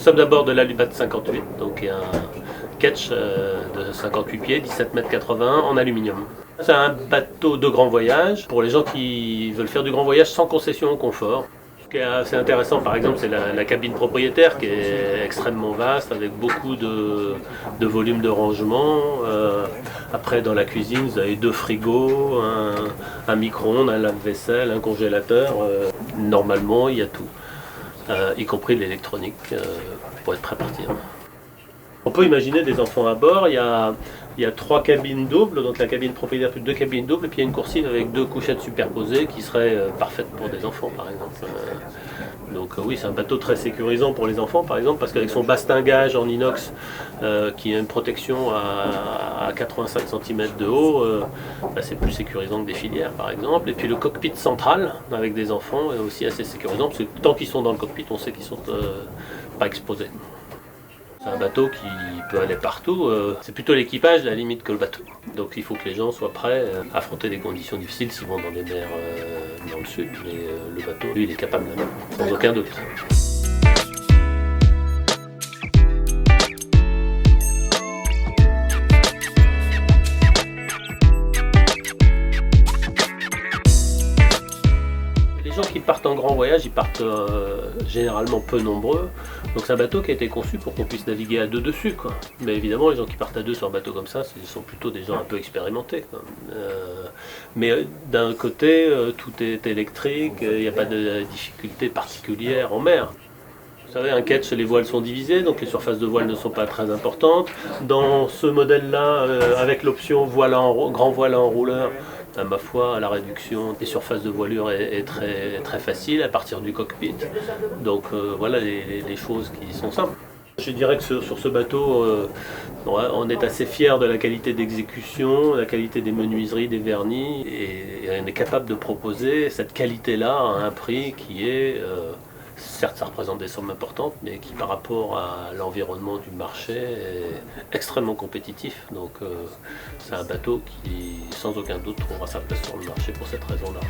sommes à bord de l'Alubat 58, donc il y a un ketch de 58 pieds, 17,81 m en aluminium. C'est un bateau de grand voyage pour les gens qui veulent faire du grand voyage sans concession au confort. Ce qui est assez intéressant par exemple c'est la cabine propriétaire qui est extrêmement vaste avec beaucoup de volume de rangement. Après dans la cuisine vous avez 2 frigos, un micro-ondes, un lave-vaisselle, un congélateur. Normalement il y a tout, y compris de l'électronique pour être prêt à partir. On peut imaginer des enfants à bord, il y a 3 cabines doubles, donc la cabine propriétaire plus 2 cabines doubles, et puis il y a une coursive avec 2 couchettes superposées qui seraient parfaites pour des enfants par exemple. Donc oui, c'est un bateau très sécurisant pour les enfants par exemple, parce qu'avec son bastingage en inox qui a une protection à 85 cm de haut, c'est plus sécurisant que des filières par exemple. Et puis le cockpit central avec des enfants est aussi assez sécurisant, parce que tant qu'ils sont dans le cockpit, on sait qu'ils sont pas exposés. C'est un bateau qui peut aller partout, c'est plutôt l'équipage à la limite que le bateau. Donc il faut que les gens soient prêts à affronter des conditions difficiles s'ils vont dans les mers dans le sud, mais le bateau, lui, il est capable là, sans aucun doute. Les gens qui partent en grand voyage, ils partent généralement peu nombreux. Donc c'est un bateau qui a été conçu pour qu'on puisse naviguer à 2 dessus, quoi. Mais évidemment, les gens qui partent à 2 sur un bateau comme ça, ce sont plutôt des gens un peu expérimentés, quoi. Mais d'un côté, tout est électrique, il n'y a pas de difficulté particulière en mer. Vous savez, un ketch, les voiles sont divisées, donc les surfaces de voile ne sont pas très importantes. Dans ce modèle-là, avec l'option grand voile à enrouleur, ma foi, la réduction des surfaces de voilure est très, très facile à partir du cockpit. Donc voilà les choses qui sont simples. Je dirais que sur ce bateau, on est assez fiers de la qualité d'exécution, la qualité des menuiseries, des vernis, et on est capable de proposer cette qualité-là à un prix qui est... certes, ça représente des sommes importantes, mais qui, par rapport à l'environnement du marché, est extrêmement compétitif. Donc, c'est un bateau qui, sans aucun doute, trouvera sa place sur le marché pour cette raison-là.